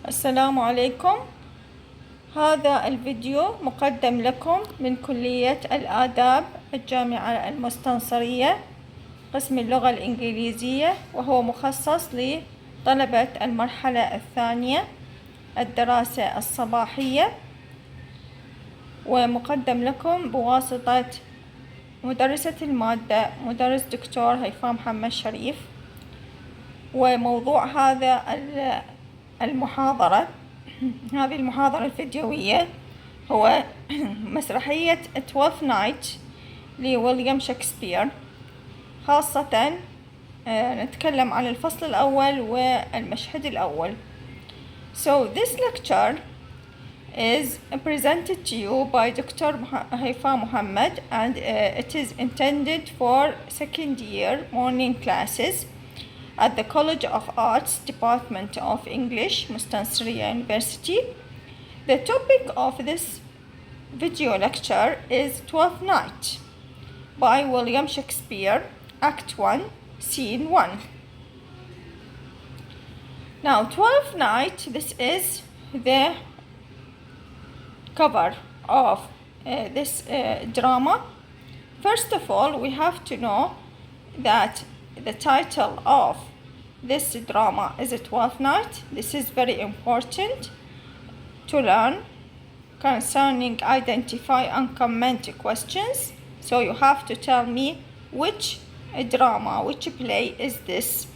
السلام عليكم. هذا الفيديو مقدم لكم من كلية الآداب الجامعة المستنصرية قسم اللغة الإنجليزية، وهو مخصص لطلبة المرحلة الثانية الدراسة الصباحية، ومقدم لكم بواسطة مدرسة المادة مدرس دكتور هيفاء محمد شريف. وموضوع المحاضرة هذه المحاضرة الفيديوية هو مسرحية Twelfth Night لويليام شكسبير، خاصة نتكلم عن الفصل الأول والمشهد الأول. So this lecture is presented to you by Dr. هيفاء محمد, and it is intended for second year morning classes at the College of Arts Department of English, Mustansiriya University. The topic of this video lecture is Twelfth Night by William Shakespeare, Act 1, Scene 1. Now, Twelfth Night, this is the cover of this drama. First of all, we have to know that the title of this drama is Twelfth Night. This is very important to learn concerning identify and comment questions. So you have to tell me which drama, which play is this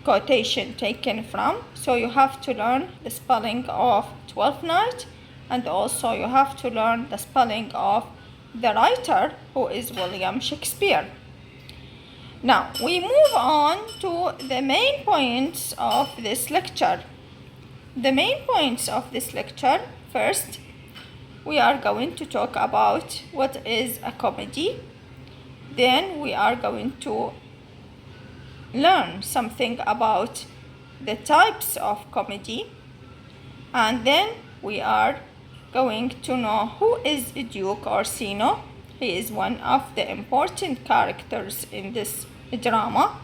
quotation taken from. So you have to learn the spelling of Twelfth Night, and also you have to learn the spelling of the writer, who is William Shakespeare. Now we move on to the main points of this lecture. The main points of this lecture: first, we are going to talk about what is a comedy. Then we are going to learn something about the types of comedy, and then we are going to know who is Duke Orsino. He is one of the important characters in this drama.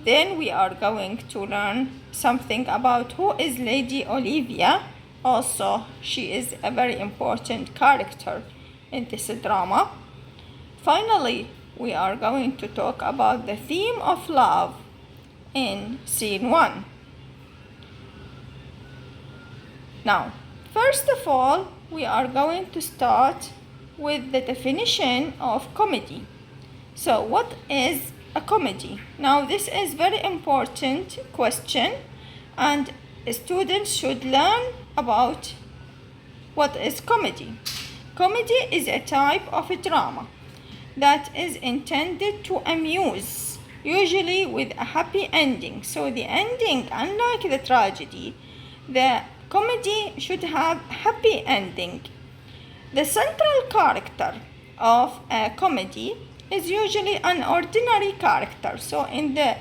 Then we are going to learn something about who is Lady Olivia. Also, she is a very important character in this drama. Finally, we are going to talk about the theme of love in Scene 1. Now, first of all, we are going to start with the definition of comedy. So, what is a comedy? Now, this is very important question, and students should learn about what is comedy. Comedy is a type of a drama that is intended to amuse, usually with a happy ending. So the ending, unlike the tragedy, the comedy should have happy ending. The central character of a comedy is usually an ordinary character. So in the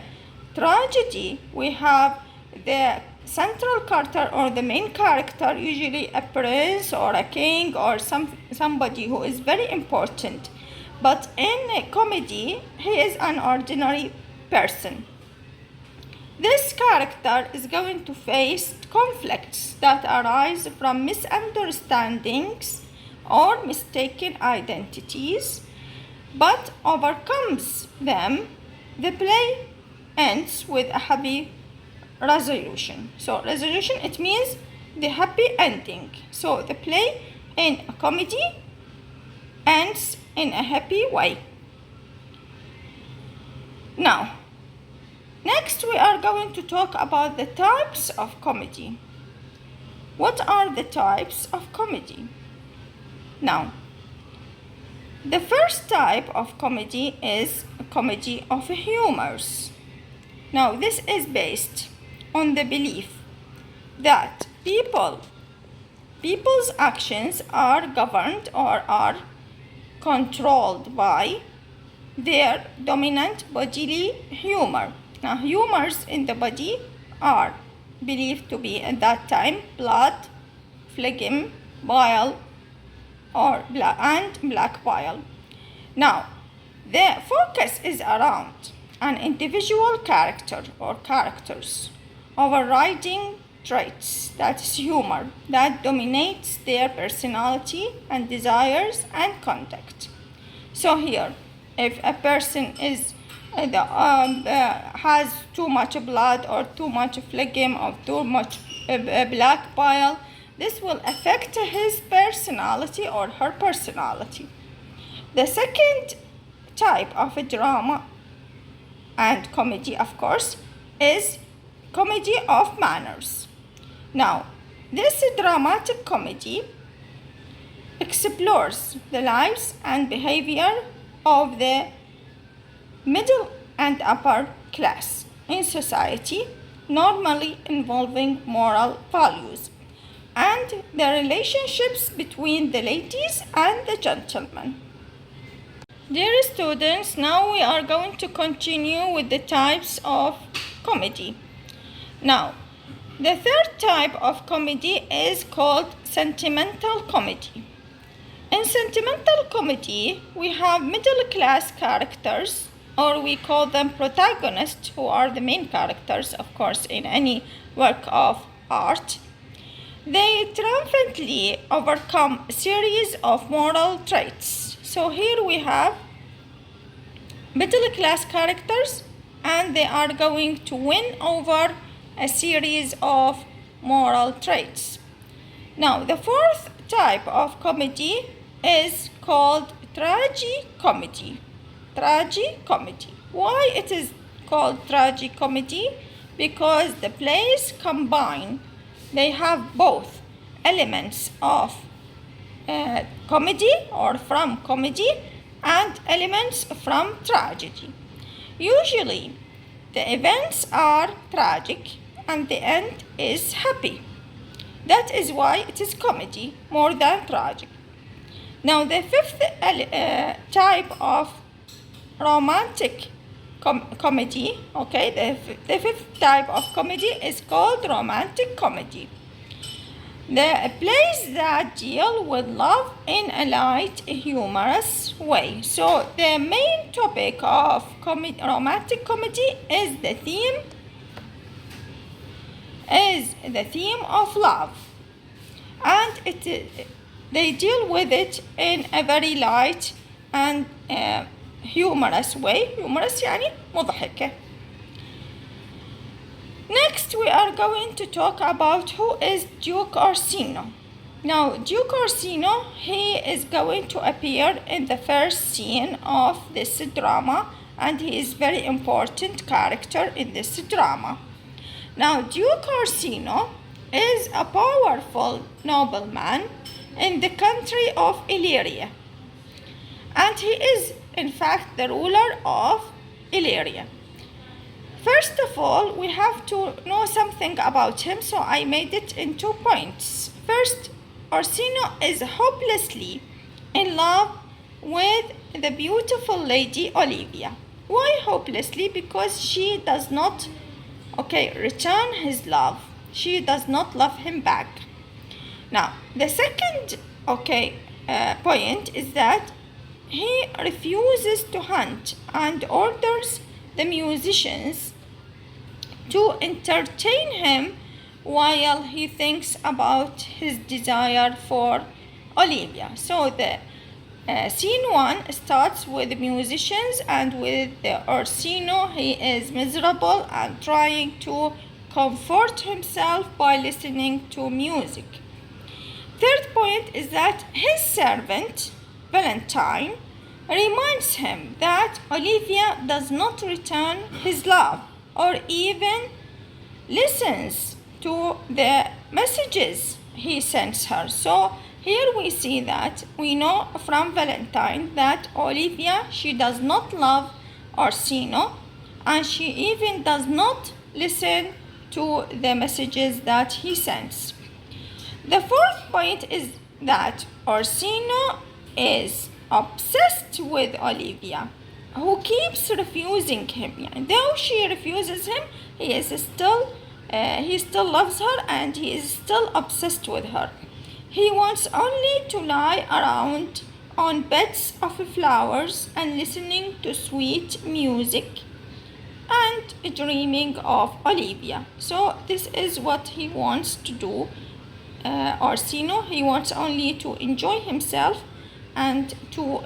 tragedy, we have the central character or the main character, usually a prince or a king or somebody who is very important. But in a comedy, he is an ordinary person. This character is going to face conflicts that arise from misunderstandings or mistaken identities, but overcomes them. The play ends with a happy resolution. So resolution, it means the happy ending. So the play in a comedy ends in a happy way. Now, next we are going to talk about the types of comedy. What are the types of comedy? Now, the first type of comedy is a comedy of humors. Now, this is based on the belief that people's actions are governed or are controlled by their dominant bodily humor. Now, humors in the body are believed to be at that time blood, phlegm, bile, and black bile. Now, the focus is around an individual character or characters, overriding traits, that's humor, that dominates their personality and desires and conduct. So here, if a person is has too much blood or too much phlegm or too much black bile, this will affect his personality or her personality. The second type of a drama and comedy, of course, is comedy of manners. Now, this dramatic comedy explores the lives and behavior of the middle and upper class in society, normally involving moral values, and the relationships between the ladies and the gentlemen. Dear students, now we are going to continue with the types of comedy. Now, the third type of comedy is called sentimental comedy. In sentimental comedy, we have middle class characters, or we call them protagonists, who are the main characters, of course, in any work of art. They triumphantly overcome a series of moral traits. So here we have middle class characters, and they are going to win over a series of moral traits. Now, the fourth type of comedy is called tragicomedy. Tragicomedy. Why it is called tragicomedy? Because the plays combine, they have both elements of comedy or from comedy and elements from tragedy. Usually, the events are tragic and the end is happy. That is why it is comedy more than tragic. Now, the fifth type of romantic comedy, okay, the fifth type of comedy is called romantic comedy. The plays that deal with love in a light, humorous way. So the main topic of romantic comedy is the theme of love, and they deal with it in a very light and humorous way. Humorous يعني مضحكة. Next, we are going to talk about who is Duke Orsino. Now, Duke Orsino, he is going to appear in the first scene of this drama, and he is very important character in this drama. Now, Duke Orsino is a powerful nobleman in the country of Illyria, and he is, in fact, the ruler of Illyria. First of all, we have to know something about him, so I made it in 2 points. First, Orsino is hopelessly in love with the beautiful lady Olivia. Why hopelessly? Because she does not, return his love. She does not love him back. Now, the second, point is that he refuses to hunt and orders the musicians to entertain him while he thinks about his desire for Olivia. So the scene 1 starts with the musicians and with the Orsino. He is miserable and trying to comfort himself by listening to music. Third point is that his servant Valentine reminds him that Olivia does not return his love or even listens to the messages he sends her. So here we see that we know from Valentine that Olivia, she does not love Orsino, and she even does not listen to the messages that he sends. The fourth point is that Orsino is obsessed with Olivia, who keeps refusing him. Though she refuses him, he still loves her and he is still obsessed with her. He wants only to lie around on beds of flowers and listening to sweet music, and and dreaming of Olivia. So this is what he wants to do. Orsino, he wants only to enjoy himself and to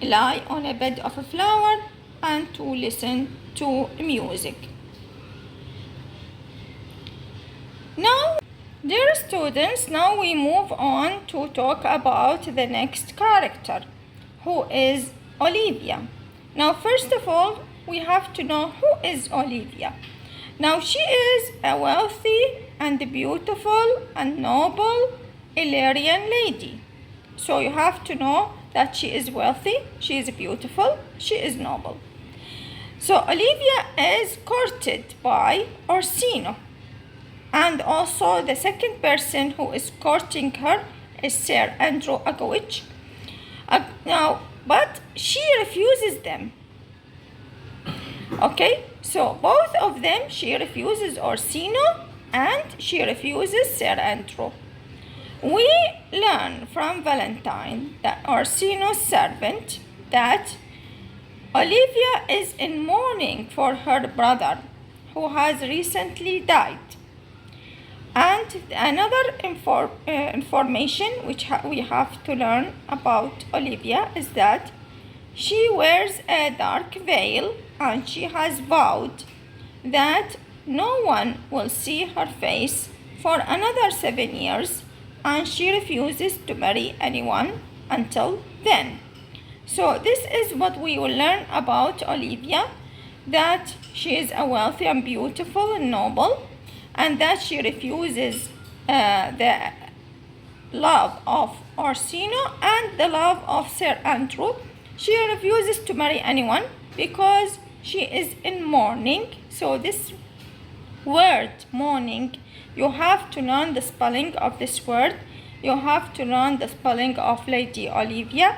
lie on a bed of a flower and to listen to music. Now, dear students, now we move on to talk about the next character, who is Olivia. Now, first of all, we have to know who is Olivia. Now, she is a wealthy and beautiful and noble Illyrian lady. So you have to know that she is wealthy, she is beautiful, she is noble. So Olivia is courted by Orsino. And also the second person who is courting her is Sir Andrew Agowitch. But she refuses them. Okay, so both of them, she refuses Orsino and she refuses Sir Andrew. We learn from Valentine, Orsino's servant, that Olivia is in mourning for her brother who has recently died. And another information which we have to learn about Olivia is that she wears a dark veil and she has vowed that no one will see her face for another 7 years, and she refuses to marry anyone until then. So this is what we will learn about Olivia, that she is a wealthy and beautiful and noble, and that she refuses the love of Orsino and the love of Sir Andrew. She refuses to marry anyone because she is in mourning. So this word mourning, you have to learn the spelling of this word. You have to learn the spelling of Lady Olivia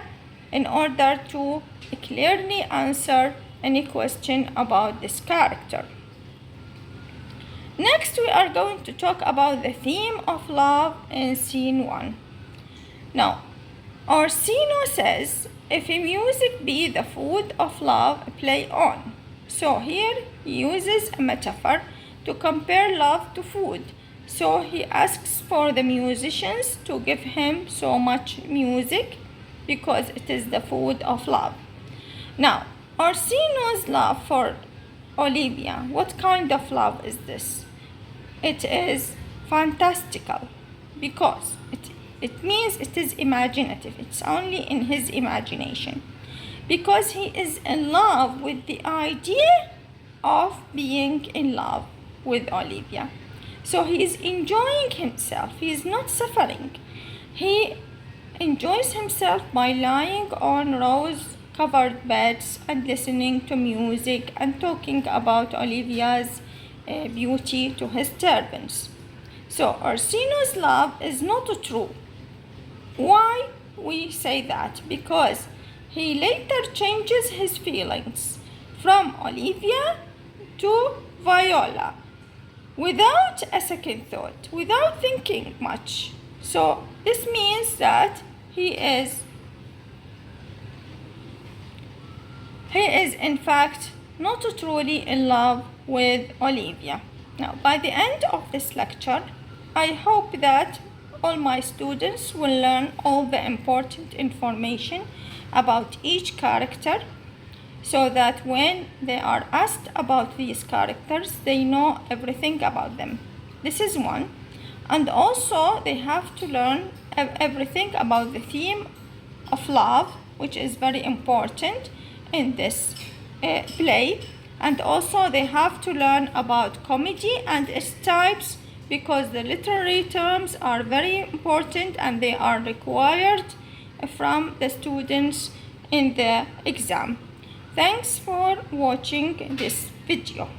in order to clearly answer any question about this character. Next, we are going to talk about the theme of love in scene 1. Now, Orsino says, if music be the food of love, play on. So here he uses a metaphor to compare love to food. So he asks for the musicians to give him so much music because it is the food of love. Now, Orsino's love for Olivia, what kind of love is this? It is fantastical because it means it is imaginative. It's only in his imagination because he is in love with the idea of being in love with Olivia. So he is enjoying himself. He is not suffering. He enjoys himself by lying on rose-covered beds and listening to music and talking about Olivia's beauty to his servants. So Orsino's love is not true. Why we say that? Because he later changes his feelings from Olivia to Viola without a second thought, without thinking much. So this means that he is in fact not truly in love with Olivia. Now, by the end of this lecture, I hope that all my students will learn all the important information about each character so that when they are asked about these characters, they know everything about them. This is one. And also, they have to learn everything about the theme of love, which is very important in this play. And also they have to learn about comedy and its types because the literary terms are very important and they are required from the students in the exam. Thanks for watching this video.